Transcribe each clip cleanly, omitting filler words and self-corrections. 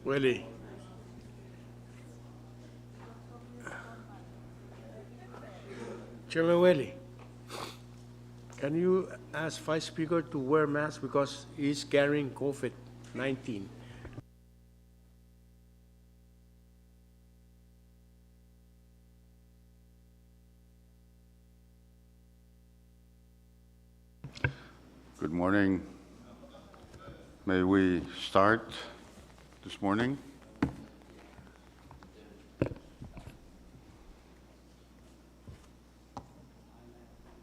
Willie. Chairman Willie, can you ask Vice Speaker to wear mask because he's carrying COVID-19? Good morning. May we start this morning?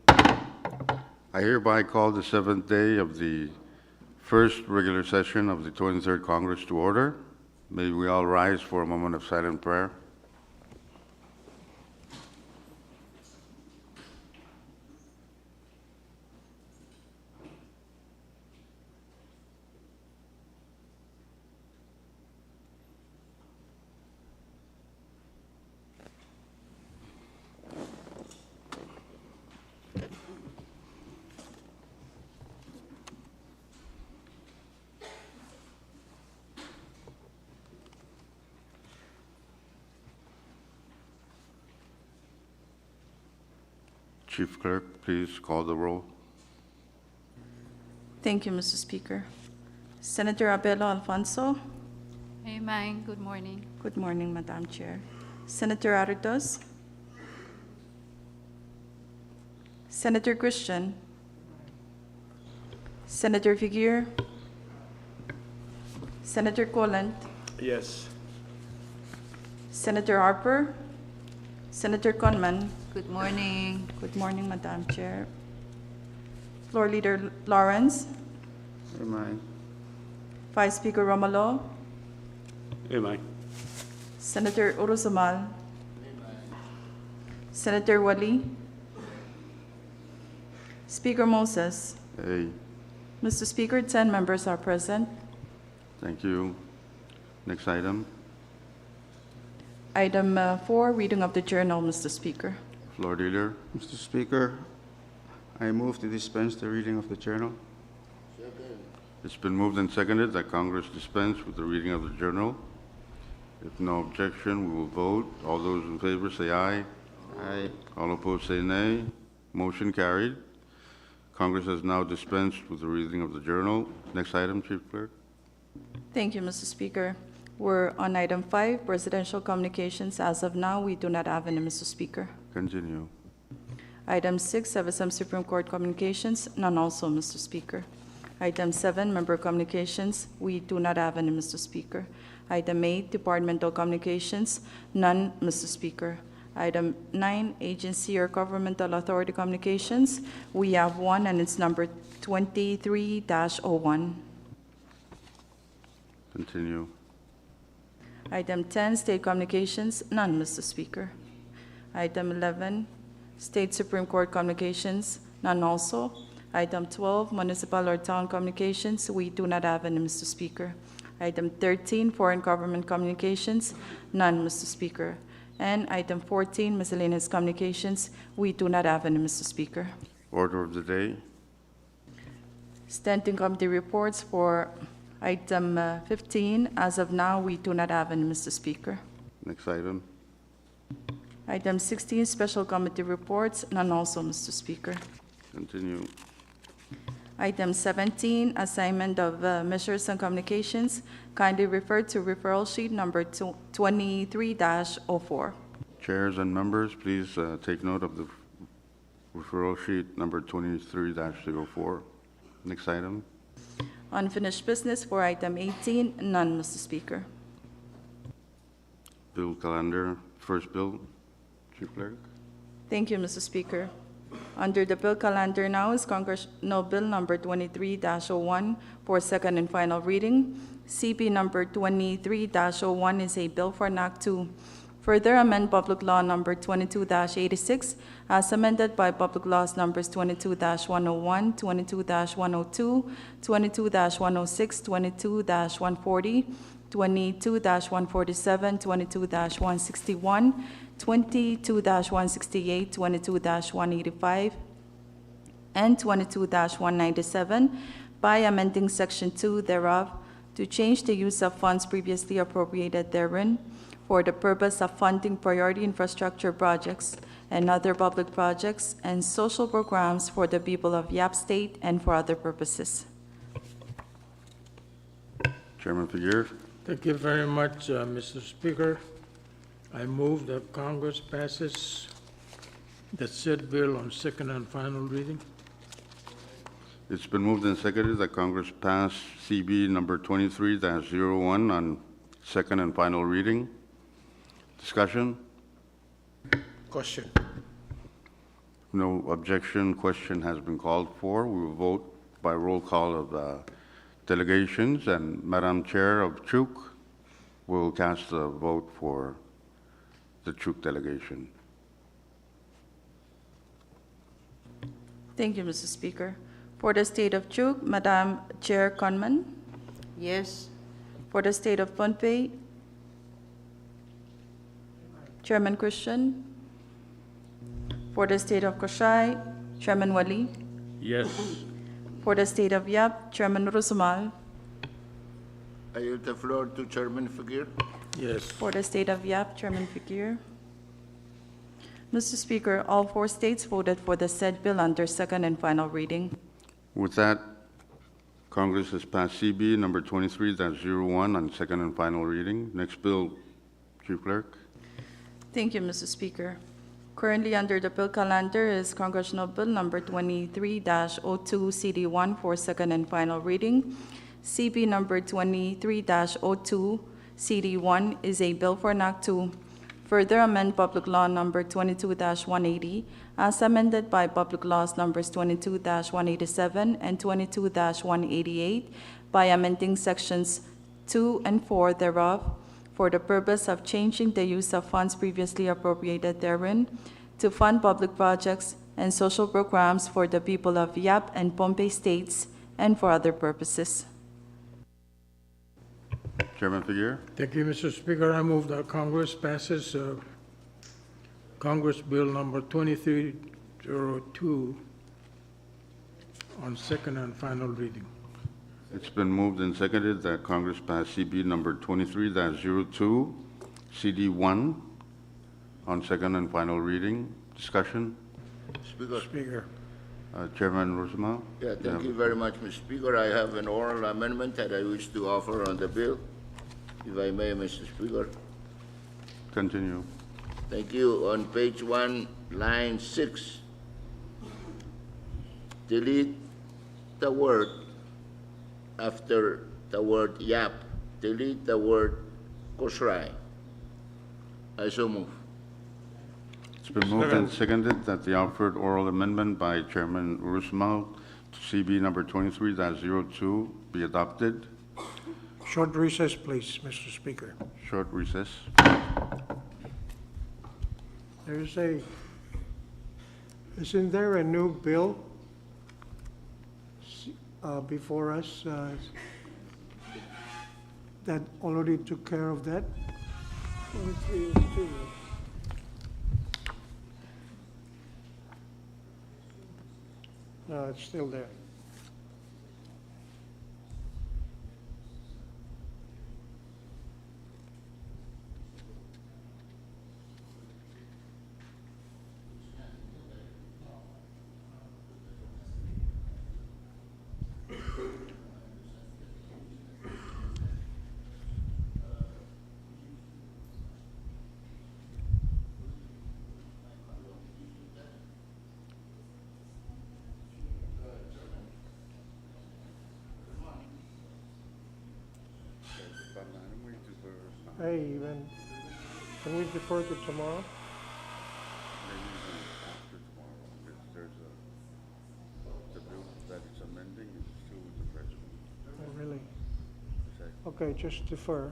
I hereby call the seventh day of the first regular session of the 23rd Congress to order. May we all rise for a moment of silent prayer. Chief Clerk, please call the roll. Thank you, Mr. Speaker. Senator Abelo Alfonso. Amen. Good morning. Good morning, Madam Chair. Senator Aritos. Senator Christian. Senator Figuer. Senator Collant. Yes. Senator Harper. Senator Conman. Good morning. Good morning, Madam Chair. Floor Leader Lawrence. Amen. Vice Speaker Romalo. Amen. Senator Urusamal. Senator Wali. Speaker Moses. Hey, Mr. Speaker, 10 members are present. thank you. Next item, Item 4, reading of the journal, Mr. Speaker. Floor Leader. Mr. Speaker, I move to dispense the reading of the journal. It's been moved and seconded that Congress dispense with the reading of the journal. If no objection, we will vote. All those in favor say aye. Aye. All opposed say nay. Motion carried. Congress has now dispensed with the reading of the journal. Next item, Chief Clerk. Thank you, Mr. Speaker. We're on item 5, presidential communications. As of now, we do not have any, Mr. Speaker. Continue. Item 6, FSM Supreme Court communications, none also, Mr. Speaker. Item 7, member communications, we do not have any, Mr. Speaker. Item 8, departmental communications, none, Mr. Speaker. Item 9, agency or governmental authority communications, we have one, and it's number 23-01. Continue. Item 10, state communications, none, Mr. Speaker. Item 11, state Supreme Court communications, none also. Item 12, municipal or town communications, we do not have any, Mr. Speaker. Item 13, foreign government communications, none, Mr. Speaker. And item 14, miscellaneous communications, we do not have any, Mr. Speaker. Order of the day. Standing committee reports for item 15, as of now, we do not have any, Mr. Speaker. Next item. Item 16, special committee reports, none also, Mr. Speaker. Continue. Item 17, assignment of measures and communications, kindly refer to referral sheet number 23-04. Chairs and members, please take note of the referral sheet number 23-04. Next item. Unfinished business for item 18, none, Mr. Speaker. Bill calendar, first bill. Chief Clerk. Thank you, Mr. Speaker. Under the bill calendar now is Congressional Bill number 23-01 for second and final reading. CB number 23-01 is a bill for an act to further amend Public Law number 22-86 as amended by Public Laws numbers 22-101, 22-102, 22-106, 22-140, 22-147, 22-161, 22-168, 22-185, and 22-197 by amending Section 2 thereof to change the use of funds previously appropriated therein for the purpose of funding priority infrastructure projects and other public projects and social programs for the people of Yap State and for other purposes. Chairman Figueres. Thank you very much, Mr. Speaker. I move that Congress passes the said bill on second and final reading. It's been moved and seconded that Congress pass CB number 23-01 on second and final reading. Discussion? Question. No objection. Question has been called for. We will vote by roll call of delegations, and Madam Chair of Chuk will cast a vote for the Chuk delegation. Thank you, Mr. Speaker. For the state of Chuk, Madam Chair Conman. Yes. For the state of Pohnpei, Chairman Christian. For the state of Koshai, Chairman Wali. Yes. For the state of Yap, Chairman Rusumal. I yield the floor to Chairman Figueres. Yes. For the state of Yap, Chairman Figueres. Mr. Speaker, all four states voted for the said bill under second and final reading. With that, Congress has passed CB number 23-01 on second and final reading. Next bill, Chief Clerk. Thank you, Mr. Speaker. Currently under the bill calendar is Congressional Bill number 23-02 CD1 for second and final reading. CB number 23-02 CD1 is a bill for an act to further amend Public Law number 22-180 as amended by Public Laws numbers 22-187 and 22-188 by amending sections 2 and 4 thereof for the purpose of changing the use of funds previously appropriated therein to fund public projects and social programs for the people of Yap and Pohnpei states and for other purposes. Chairman Figueres. Thank you, Mr. Speaker. I move that Congress passes Congress Bill number 2302 on second and final reading. It's been moved and seconded that Congress pass CB number 23-02 CD1 on second and final reading. Discussion? Speaker. Speaker. Chairman Rosemont. Yeah, thank you very much, Mr. Speaker. I have an oral amendment that I wish to offer on the bill, if I may, Mr. Speaker. Continue. Thank you. On page 1, line 6, delete the word after the word Yap. Delete the word Koshrai. I so move. It's been moved and seconded that the offered oral amendment by Chairman Rosemont to CB number 23-02 be adopted. Short recess, please, Mr. Speaker. Short recess. Isn't there a new bill before us that already took care of that? 2302. No, it's still there. Hey, even, can we defer to tomorrow? After tomorrow, because there's the bill that it's amending is still with the president. Oh, really? Okay, just defer.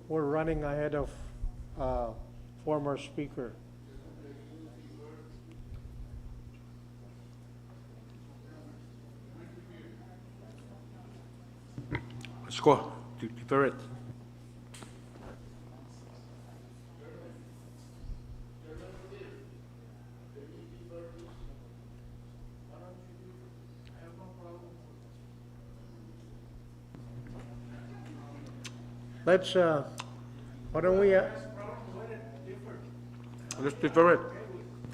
We're running ahead of former speaker. Let's go. Defer it. let's, why don't we, Let's defer it.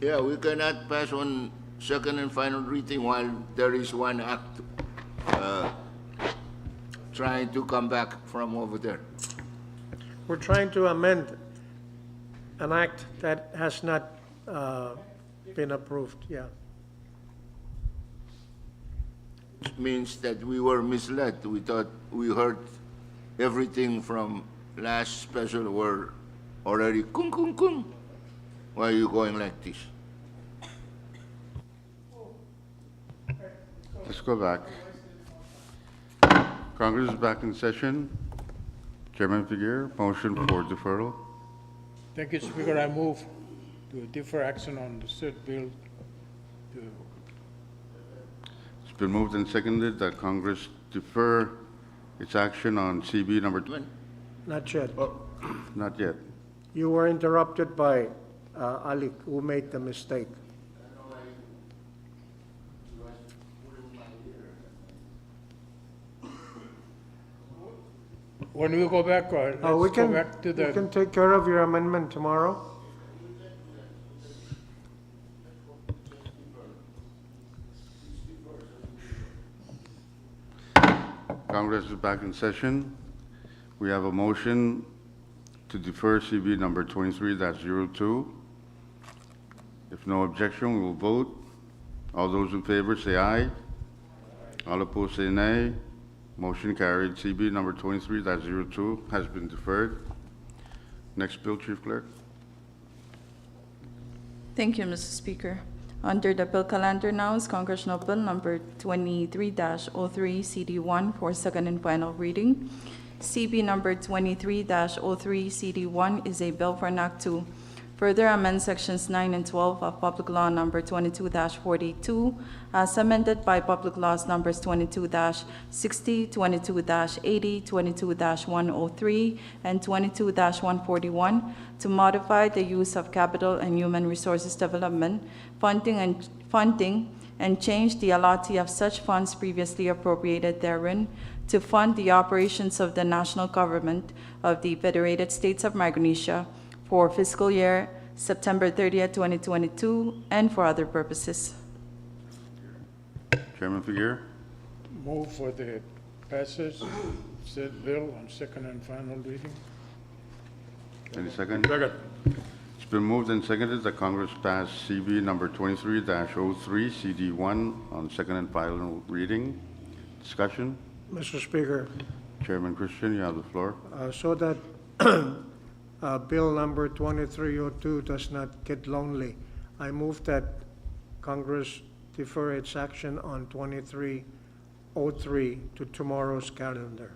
Yeah, we cannot pass on second and final reading while there is one act trying to come back from over there. we're trying to amend an act that has not been approved, yeah. It means that we were misled. We thought we heard everything from last special were already kung kung kung. Why are you going like this? Let's go back. Congress is back in session. Chairman Figueroa, motion for deferral. Thank you, Speaker. I move to defer action on the said bill to It's been moved and seconded that Congress defer its action on CB number, Not yet. not yet. You were interrupted by Ali, who made the mistake. when we go back, We let's go can, back to you the, can take care of your amendment tomorrow. Congress is back in session. We have a motion to defer CB number 23-02. If no objection, we will vote. All those in favor say aye. All opposed say nay. Motion carried. CB number 23-02 has been deferred. Next bill, Chief Clerk. Thank you, Mr. Speaker. Under the bill calendar now is Congressional Bill Number 23-03, CD1 for second and final reading. CB Number 23-03, CD1 is a bill for an act to further amend Sections 9 and 12 of Public Law Number 22-42, as amended by Public Laws Numbers 22-60, 22-80, 22-103, and 22-141 to modify the use of capital and human resources development funding and change the allotee of such funds previously appropriated therein to fund the operations of the national government of the Federated States of Micronesia for fiscal year September 30th, 2022, and for other purposes. Chairman Figueroa. move for the passage said bill on second and final reading. Any second? Second. It's been moved and seconded that Congress pass CB number 23-03, CD1 on second and final reading. Discussion? Mr. Speaker, Chairman Christian, you have the floor. so that Bill number 2302 does not get lonely, I move that Congress defer its action on 2303 to tomorrow's calendar.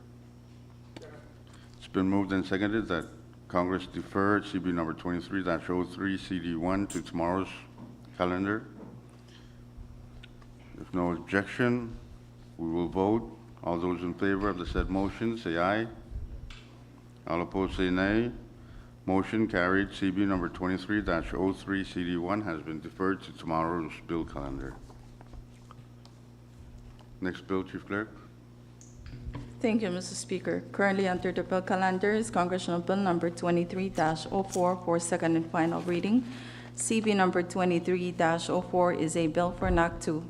It's been moved and seconded that Congress defer CB number 23-03, CD1 to tomorrow's calendar. If no objection, we will vote. All those in favor of the said motion, say aye. All opposed, say nay. Motion carried. CB number 23-03, CD1 has been deferred to tomorrow's bill calendar. Next bill, Chief Clerk. Thank you, Mr. Speaker. Currently under the bill calendar is Congressional Bill Number 23-04 for second and final reading. CB Number 23-04 is a bill for an act to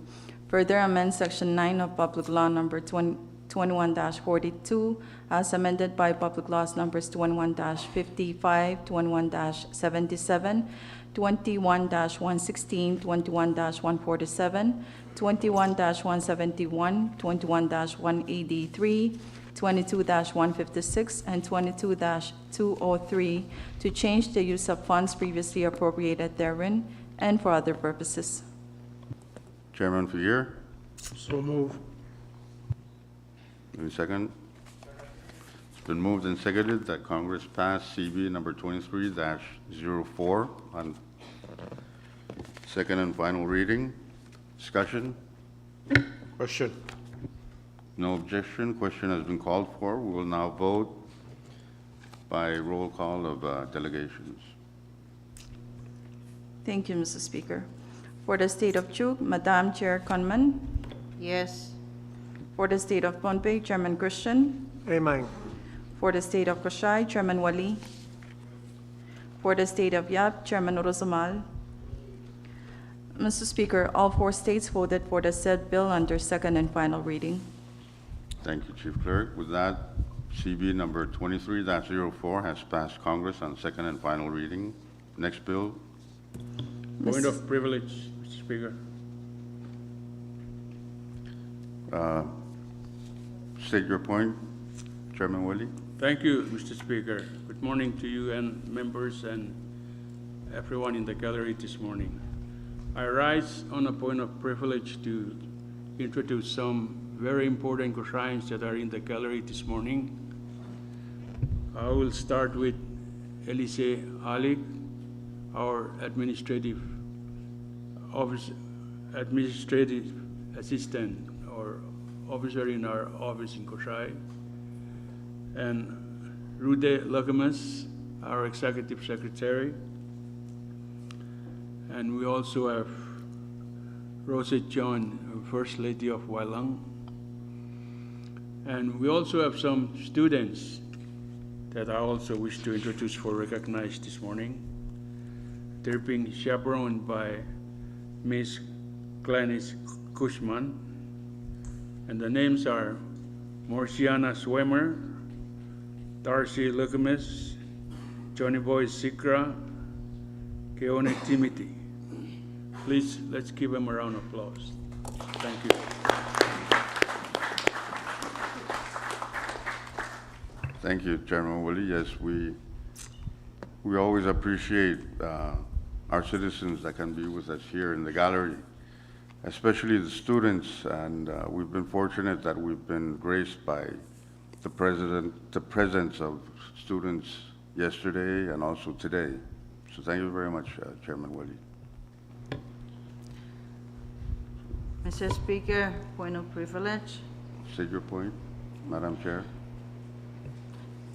further amend Section 9 of Public Law Number 21-42 as amended by Public Laws Numbers 21-55, 21-77, 21-116, 21-147, 21-171, 21-183, 22-156, and 22-203 to change the use of funds previously appropriated therein and for other purposes. Chairman Figueroa. So move. Any second? It's been moved and seconded that Congress pass CB number 23-04 on second and final reading. Discussion? Question. No objection. Question has been called for. We will now vote by roll call of delegations. Thank you, Mr. Speaker. For the State of Chuk, Madam Chair Conman. Yes. For the State of Pohnpei, Chairman Christian. Amen. For the state of Koshai, Chairman Wali. For the state of Yap, Chairman Rosamal. Mr. Speaker, all 4 states voted for the said bill under second and final reading. Thank you, Chief Clerk. With that, CB number 23-04 has passed Congress on second and final reading. Next bill. Point of privilege, Mr. Speaker. State your point, Chairman Willie. Thank you, Mr. Speaker. Good morning to you and members and everyone in the gallery this morning. I rise on a point of privilege to introduce some very important Koshians that are in the gallery this morning. I will start with Elise Alik, our administrative assistant or officer in our office in Koshai, and Rude Lagamas, our executive secretary, and we also have Rosette John, First Lady of Wailang, and we also have some students that I also wish to introduce for recognized this morning. They're being chaperoned by Miss Glenys Cushman, and the names are Morciana Swimmer, Darcy Lucamis, Johnny Boy Sikra, Keone Timothy. Please, let's give them a round of applause. Thank you. Thank you, Chairman Willie. Yes, we always appreciate our citizens that can be with us here in the gallery, especially the students, and we've been fortunate that we've been graced by the presence of students yesterday and also today. So thank you very much, Chairman Willie. Mr. Speaker, point of privilege. State your point, Madam Chair.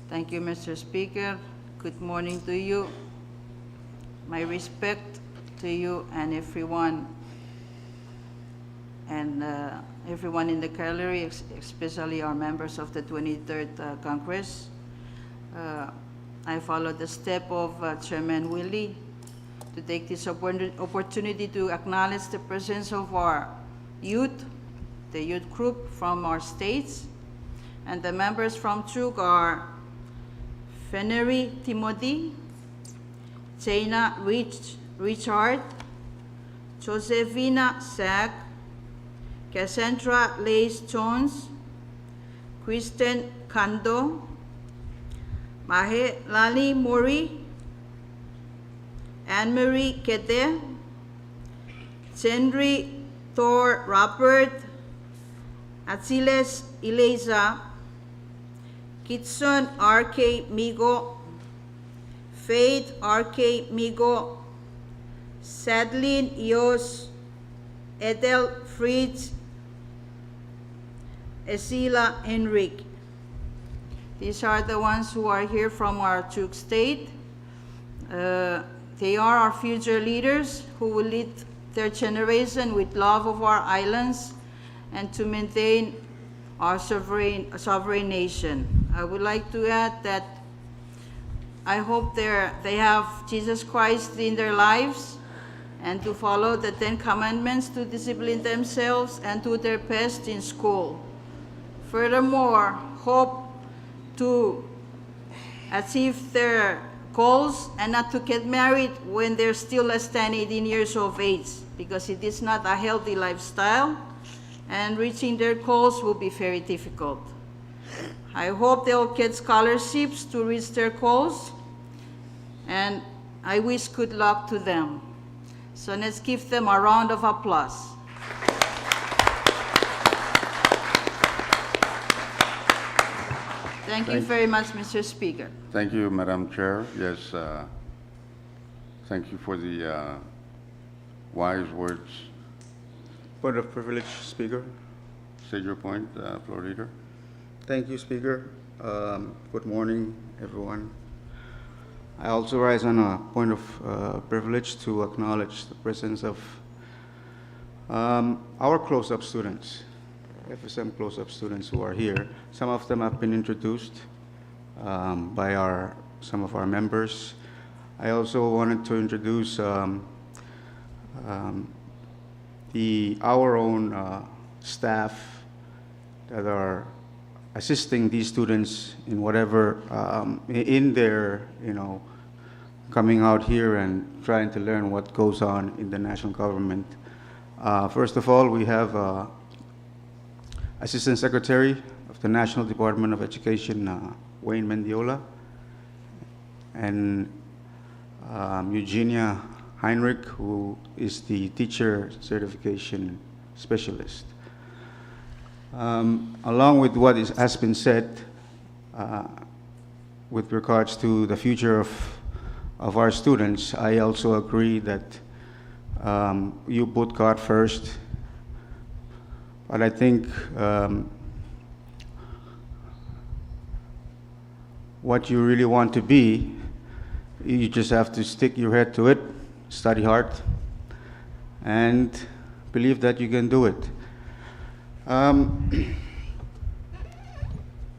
Thank you, Mr. Speaker. Good morning to you. My respect to you and everyone in the gallery, especially our members of the 23rd Congress. I follow the step of Chairman Willie to take this opportunity to acknowledge the presence of our youth, the youth group from our states, and the members from Truk are Fennery Timothy, Jaina Richard, Josephina Sack, Cassandra Lace Jones, Kristen Kando, Mahe Lali Mori, Anne-Marie Kete, Henry Thor Robert, Atsiles Ileza, Kitson R.K. Migo, Faith R.K. Migo, Sadlin Ios, Edel Fritz, Esila Enrique. These are the ones who are here from our Truk state. They are our future leaders who will lead their generation with love of our islands and to maintain our sovereign nation. I would like to add that I hope they have Jesus Christ in their lives and to follow the 10 Commandments, to discipline themselves and do their best in school. Furthermore, hope to achieve their goals and not to get married when they're still less than 18 years of age, because it is not a healthy lifestyle and reaching their goals will be very difficult. I hope they'll get scholarships to reach their goals, and I wish good luck to them. So let's give them a round of applause. Thank you very much, Mr. Speaker. Thank you, Madam Chair. Yes, thank you for the wise words. Point of privilege, Speaker. State your point, Floor Leader. Thank you, Speaker. Good morning, everyone. I also rise on a point of privilege to acknowledge the presence of our close-up students, FSM close-up students who are here. Some of them have been introduced by some of our members. I also wanted to introduce our own staff that are assisting these students in whatever, in their, coming out here and trying to learn what goes on in the national government. First of all, we have Assistant Secretary of the National Department of Education, Wayne Mendiola, and Eugenia Heinrich, who is the Teacher Certification Specialist. Along with what has been said with regards to the future of our students, I also agree that you put God first, but I think what you really want to be, you just have to stick your head to it, study hard, and believe that you can do it.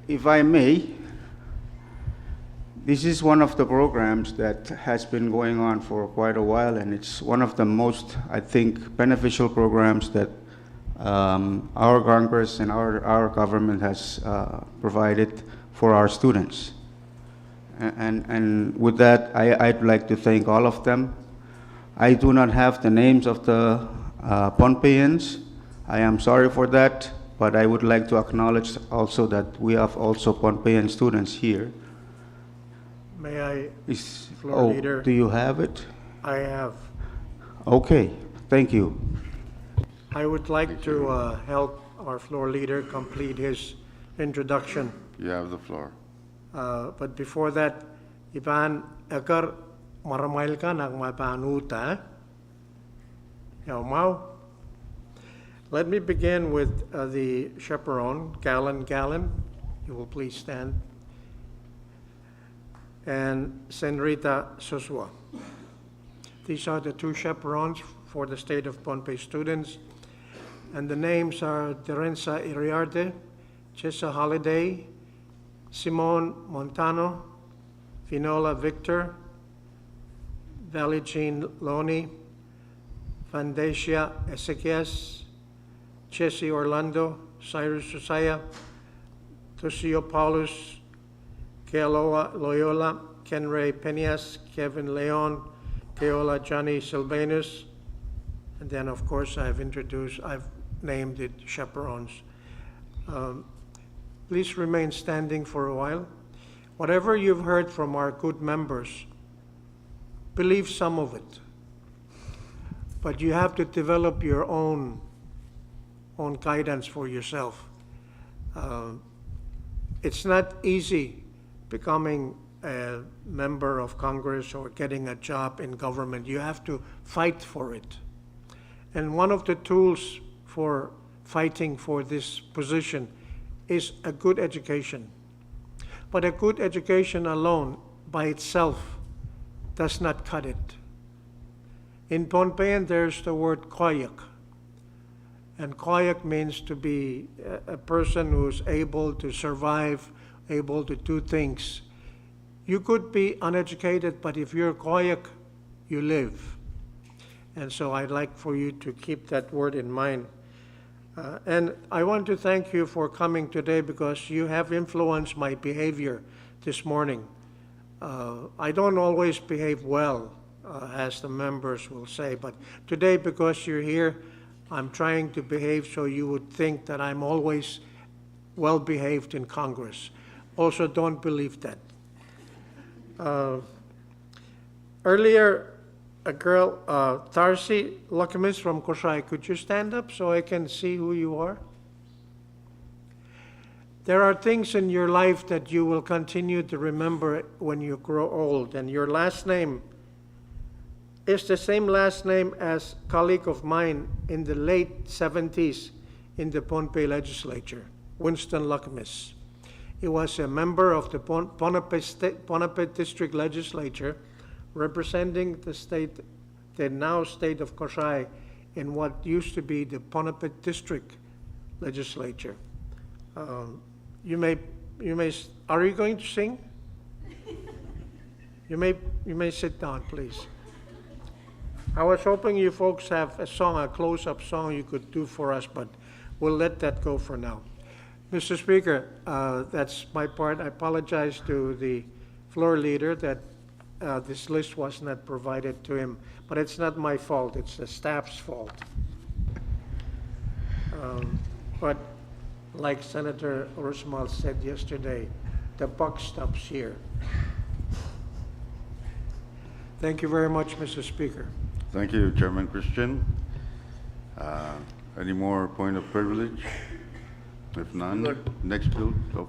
If I may, this is one of the programs that has been going on for quite a while, and it's one of the most, I think, beneficial programs that our Congress and our government has provided for our students. And with that, I'd like to thank all of them. I do not have the names of the Pohnpeians. I am sorry for that, but I would like to acknowledge also that we have also Pohnpeian students here. May I, Floor Leader? Do you have it? I have. Okay, thank you. I would like to help our floor leader complete his introduction. You have the floor. But before that, Iban agar maramail ka ng mapanuta, mau. Let me begin with the chaperone, Galen. You will please stand. And Senrita Sosua. These are the two chaperones for the state of Pohnpei students. And the names are Terenza Iriarte, Chessa Holiday, Simone Montano, Vinola Victor, Valijine Loney, Vandacia Ezequias, Chessie Orlando, Cyrus Josiah, Tosio Paulus, Kealoha Loyola, Kenray Peñas, Kevin Leon, Keola Johnny Silvanus, and then of course I've named it chaperones. Please remain standing for a while. Whatever you've heard from our good members, believe some of it. But you have to develop your own guidance for yourself. It's not easy becoming a member of Congress or getting a job in government. You have to fight for it. And one of the tools for fighting for this position is a good education. But a good education alone by itself does not cut it. In Pohnpeian, there's the word koyak. And koyak means to be a person who's able to survive, able to do things. You could be uneducated, but if you're koyak, you live. And so I'd like for you to keep that word in mind. And I want to thank you for coming today because you have influenced my behavior this morning. I don't always behave well, as the members will say, but today because you're here, I'm trying to behave so you would think that I'm always well behaved in Congress. Also, don't believe that. Earlier, a girl, Tarsi Lakamis from Koshai, could you stand up so I can see who you are? There are things in your life that you will continue to remember when you grow old, and your last name is the same last name as a colleague of mine in the late 70s in the Pohnpei legislature, Winston Lakamis. He was a member of the Pohnpei District Legislature, representing the now state of Koshai in what used to be the Pohnpei District Legislature. You may are you going to sing? You may sit down, please. I was hoping you folks have a song, a close-up song you could do for us, but we'll let that go for now. Mr. Speaker, that's my part. I apologize to the floor leader that this list was not provided to him, but it's not my fault, it's the staff's fault. But like Senator Roosmal said yesterday, the buck stops here. Thank you very much, Mr. Speaker. Thank you, Chairman Christian. Any more point of privilege? If none, next bill of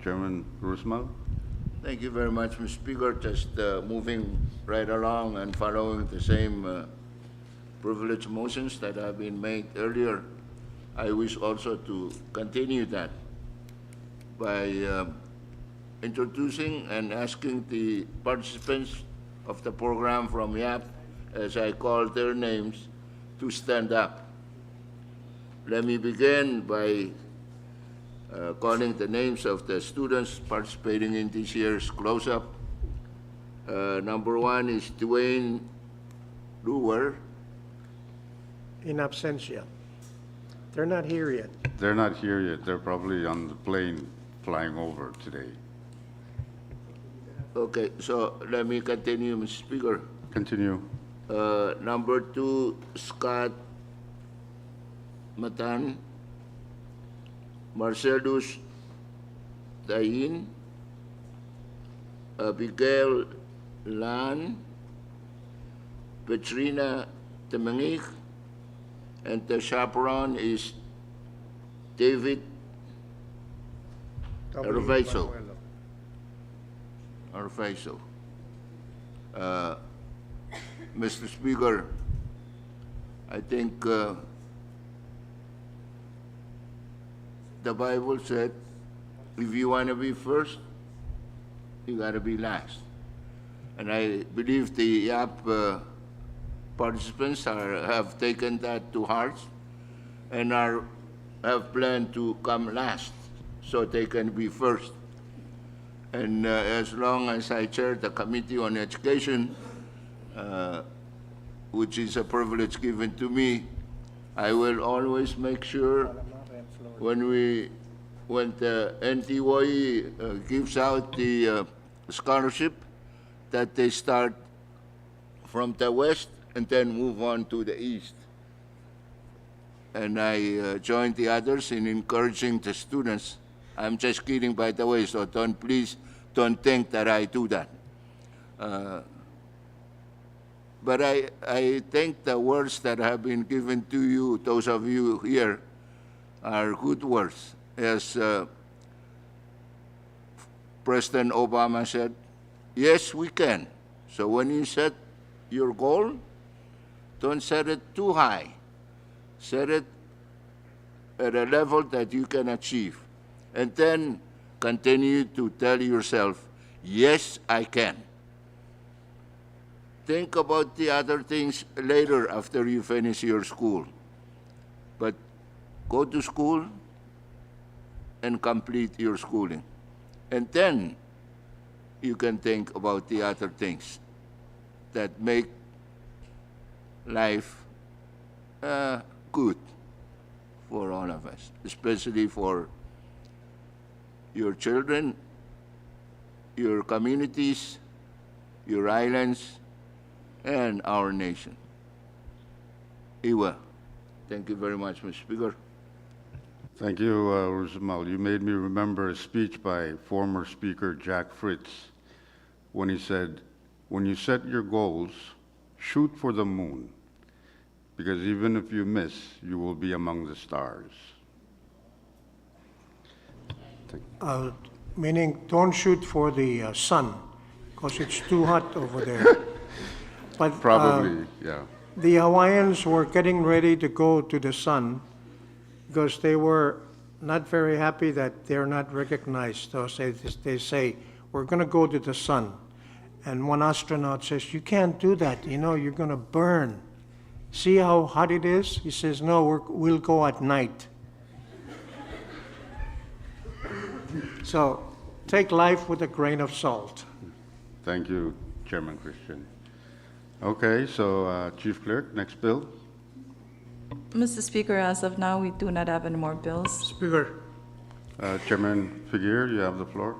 Chairman Roosmal. Thank you very much, Mr. Speaker. Just moving right along and following the same privilege motions that have been made earlier. I wish also to continue that by introducing and asking the participants of the program from YAP, as I call their names, to stand up. Let me begin by calling the names of the students participating in this year's close-up. Number 1 is Dwayne Luer. In absentia. They're not here yet. They're not here yet. They're probably on the plane flying over today. Okay, so let me continue, Mr. Speaker. Continue. Number 2, Scott Matan, Marcellus Dain, Abigail Lan, Petrina Temengik, and the chaperone is David Arvaiso. Mr. Speaker, I think the Bible said, if you want to be first, you got to be last. And I believe the YAP participants have taken that to heart and have planned to come last so they can be first. And as long as I chair the Committee on Education, which is a privilege given to me, I will always make sure when the NTYE gives out the scholarship that they start from the west and then move on to the east. And I join the others in encouraging the students. I'm just kidding, by the way, so please don't think that I do that. But I think the words that have been given to you, those of you here, are good words. As President Obama said, yes, we can. So when you set your goal, don't set it too high. Set it at a level that you can achieve. And then continue to tell yourself, yes, I can. Think about the other things later after you finish your school. But go to school and complete your schooling. And then you can think about the other things that make life good for all of us, especially for your children, your communities, your islands, and our nation. Iwa. Thank you very much, Mr. Speaker. Thank you, Roosmal. You made me remember a speech by former Speaker Jack Fritz when he said, when you set your goals, shoot for the moon, because even if you miss, you will be among the stars. Meaning, don't shoot for the sun, because it's too hot over there. But Probably, yeah. the Hawaiians were getting ready to go to the sun because they were not very happy that they're not recognized. So they say, we're going to go to the sun. And one astronaut says, you can't do that. You know, you're going to burn. See how hot it is? He says, no, we'll go at night. So take life with a grain of salt. Thank you, Chairman Christian. Okay, so Chief Clerk, next bill. Mr. Speaker, as of now, we do not have any more bills. Speaker, Chairman Figueroa, you have the floor.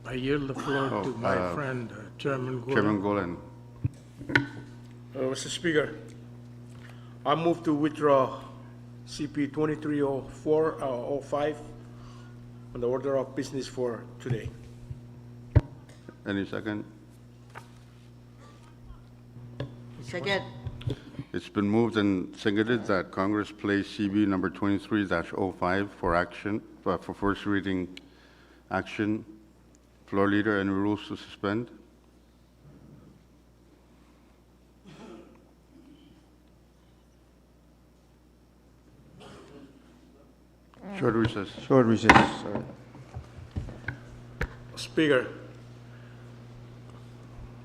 I yield the floor to Oh, my friend, Chairman Goulart. Chairman Golan. Mr. Speaker, I move to withdraw CP 2304-05 on the order of business for today. Any second? Second. It's been moved and seconded that Congress place CB number 23-05 for action, for first reading action. Floor Leader, any rules to suspend? Short recess. Short recess, sorry. Speaker,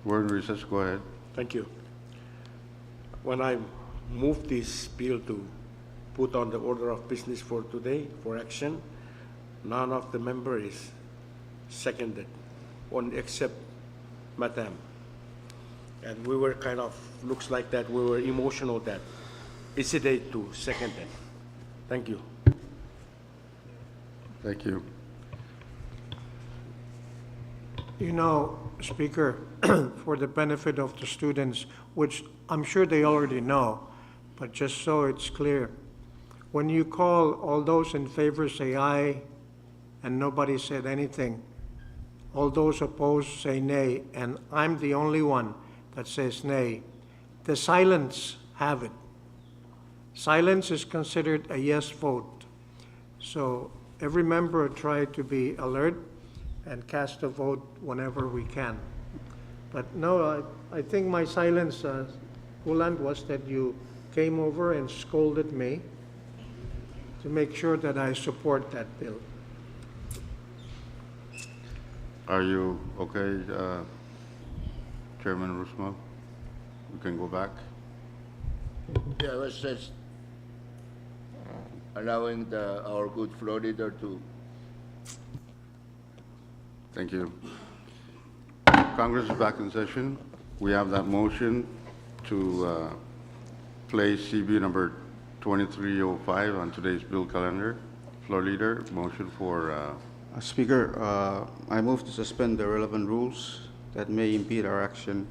We're in recess, go ahead. thank you. When I moved this bill to put on the order of business for today for action, none of the members seconded, only except Madam. And we were kind of, looks like that we were emotional that hesitate to second it. Thank you. Thank you. You know, Speaker, for the benefit of the students, which I'm sure they already know, but just so it's clear, when you call, all those in favor say aye, and nobody said anything. All those opposed say nay, and I'm the only one that says nay. The silence have it. Silence is considered a yes vote. So every member try to be alert and cast a vote whenever we can. But no, I think my silence, Guland, was that you came over and scolded me to make sure that I support that bill. Are you okay, Chairman Rusma? You can go back. Yeah, I was just allowing our good floor leader to. Thank you. Congress is back in session. We have that motion to place CB number 2305 on today's bill calendar. Floor Leader, motion for, Speaker, I move to suspend the relevant rules that may impede our action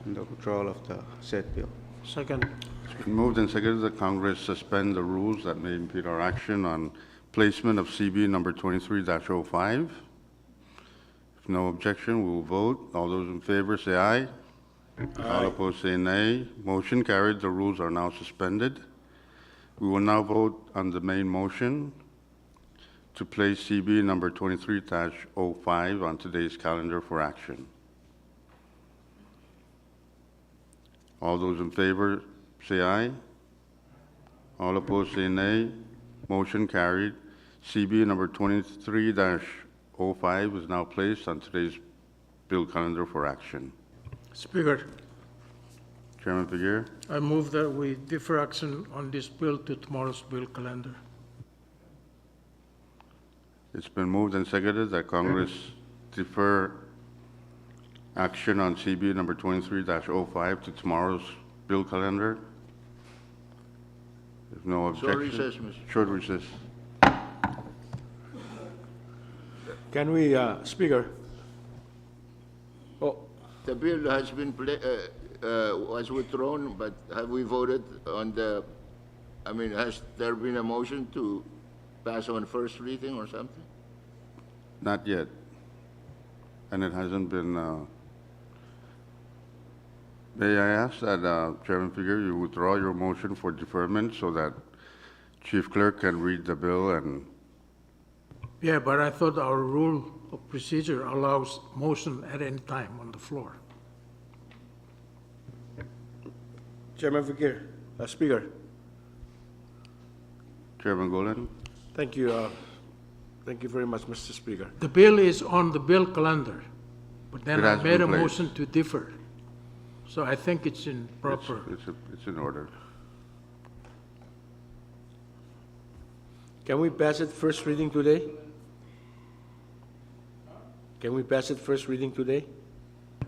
on the withdrawal of the said bill. Second. it's been moved and seconded that Congress suspend the rules that may impede our action on placement of CB number 23-05. If no objection, we will vote. All those in favor say aye. All opposed say nay. Motion carried. The rules are now suspended. We will now vote on the main motion to place CB number 23-05 on today's calendar for action. All those in favor say aye. All opposed say nay. Motion carried. CB number 23-05 is now placed on today's bill calendar for action. Speaker, Chairman Figueroa, I move that we defer action on this bill to tomorrow's bill calendar. it's been moved and seconded that Congress defer action on CB number 23-05 to tomorrow's bill calendar. If no Short objection. recess, Mr. Short recess. Can we, Speaker? Oh, The bill has been, was withdrawn, but have we voted on has there been a motion to pass on first reading or something? Not yet. And it hasn't been, may I ask that, Chairman Figueroa, you withdraw your motion for deferment so that Chief Clerk can read the bill and, Yeah, but I thought our rule of procedure allows motion at any time on the floor. Chairman Figueroa, Speaker, Chairman Golan? thank you. Thank you very much, Mr. Speaker. The bill is on the bill calendar, but then It I has made a been placed. motion to defer. So I think it's in proper. It's in order. Can we pass it first reading today? Can we pass it first reading today?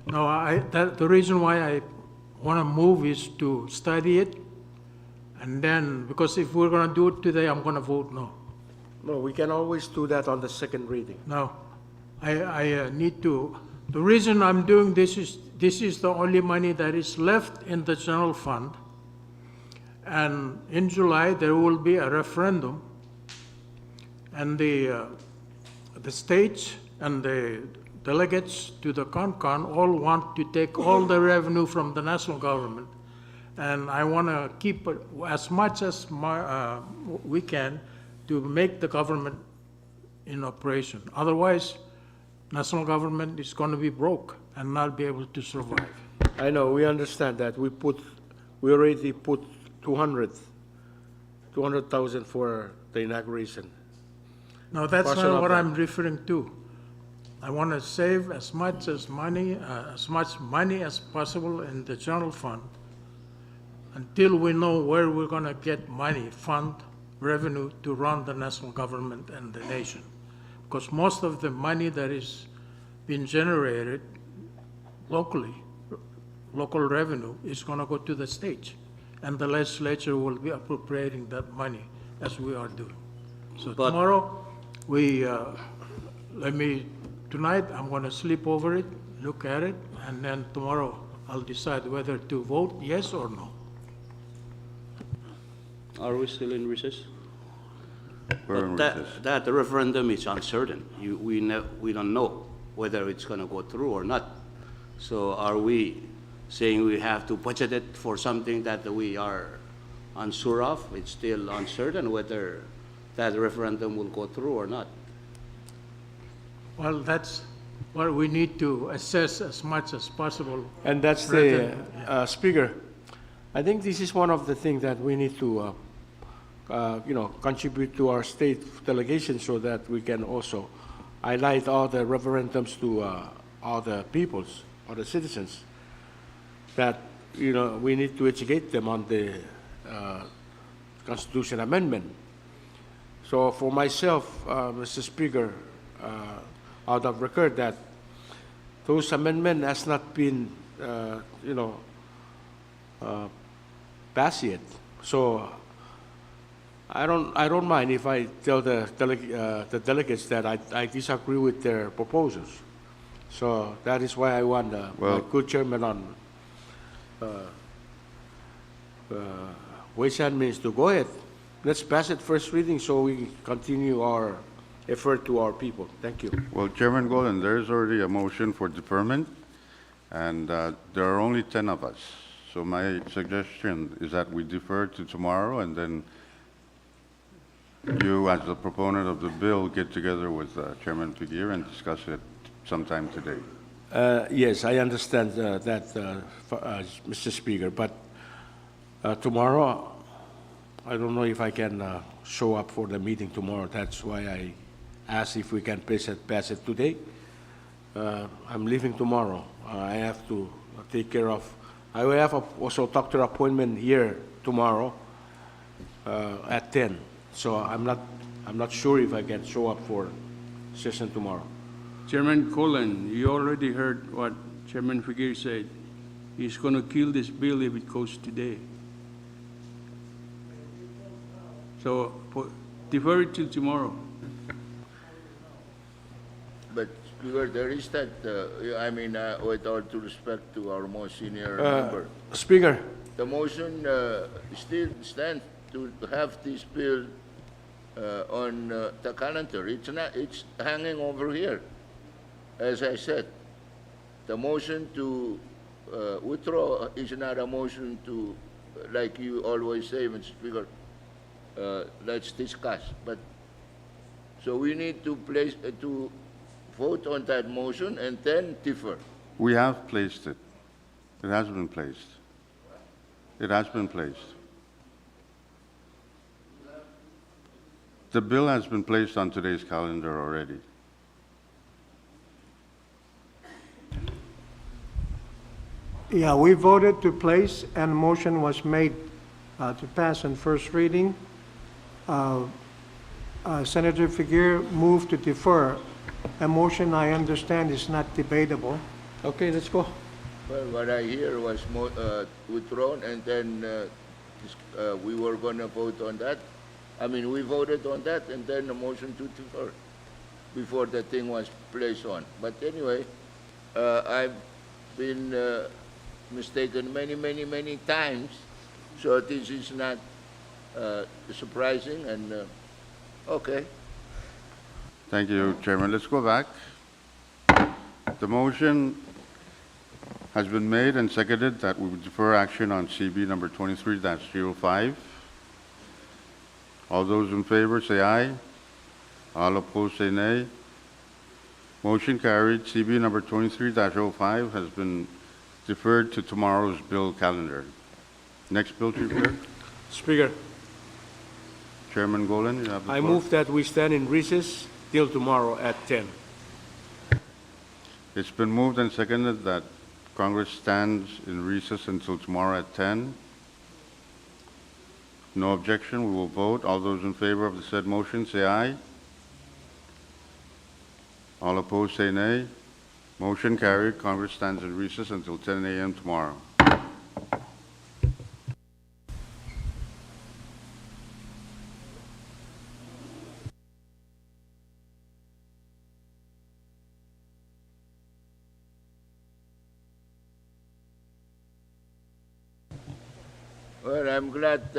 No, the reason why I want to move is to study it, and then, because if we're going to do it today, I'm going to vote no. No, we can always do that on the second reading. No, I need to, the reason I'm doing this is the only money that is left in the general fund. And in July, there will be a referendum, and the states and the delegates to the CONCON all want to take all the revenue from the national government. And I want to keep it as much as we can to make the government in operation. Otherwise, national government is going to be broke and not be able to survive. I know, we understand that. We already put 200,000 for the inauguration. No, that's Portion not of what that. I'm referring to. I want to save as much money as possible in the general fund until we know where we're going to get money, revenue to run the national government and the nation. Because most of the money that is being generated locally, local revenue, is going to go to the states. And the legislature will be appropriating that money as we are doing. So But- tomorrow, tonight I'm going to sleep over it, look at it, and then tomorrow I'll decide whether to vote yes or no. Are we still in recess? We're in But recess. that referendum is uncertain. We don't know whether it's going to go through or not. So are we saying we have to budget it for something that we are unsure of? It's still uncertain whether that referendum will go through or not. Well, that's what we need to assess as much as possible. And that's the, Speaker, I think this is one of the things that we need to, contribute to our state delegation so that we can also highlight all the referendums to all the peoples, all the citizens, that, we need to educate them on the Constitution Amendment. So for myself, Mr. Speaker, out of record that those amendment has not been, passed yet. So I don't mind if I tell the delegates that I disagree with their proposals. So that is why I want my good chairman on Ways and Means to go ahead. Let's pass it first reading so we continue our effort to our people. Thank you. Well, Chairman Golden, there's already a motion for deferment, and there are only 10 of us. So my suggestion is that we defer to tomorrow, and then you, as the proponent of the bill, get together with Chairman Figueroa and discuss it sometime today. Yes, I understand that, Mr. Speaker, but tomorrow, I don't know if I can show up for the meeting tomorrow. That's why I asked if we can pass it today. I'm leaving tomorrow. I have to take care of, I will have also a doctor appointment here tomorrow at 10. So I'm not sure if I can show up for session tomorrow. Chairman Cullen, you already heard what Chairman Figueroa said. He's going to kill this bill if it goes today. So defer it till tomorrow. But Speaker, there is that, with all due respect to our most senior member, Speaker, the motion still stands to have this bill on the calendar. It's hanging over here. As I said, the motion to withdraw is not a motion to, like you always say, Mr. Speaker, let's discuss. But so we need to to vote on that motion and then defer. We have placed it. It has been placed. It has been placed. The bill has been placed on today's calendar already. Yeah, we voted to place, and motion was made to pass on first reading. Senator Figueroa moved to defer. A motion, I understand, is not debatable. Okay, let's go. Well, what I hear was withdrawn, and then we were going to vote on that. I mean, we voted on that, and then a motion to defer before the thing was placed on. But anyway, I've been mistaken many times, so this is not surprising, and okay. Thank you, Chairman. Let's go back. The motion has been made and seconded that we would defer action on CB number 23-05. All those in favor say aye. All opposed say nay. Motion carried. CB number 23-05 has been deferred to tomorrow's bill calendar. Next bill to prepare. Speaker, Chairman Golan, you have the I floor. move that we stand in recess till tomorrow at 10. It's been moved and seconded that Congress stands in recess until tomorrow at 10. No objection, we will vote. All those in favor of the said motion say aye. All opposed say nay. Motion carried. Congress stands in recess until 10 a.m. tomorrow. Well, I'm glad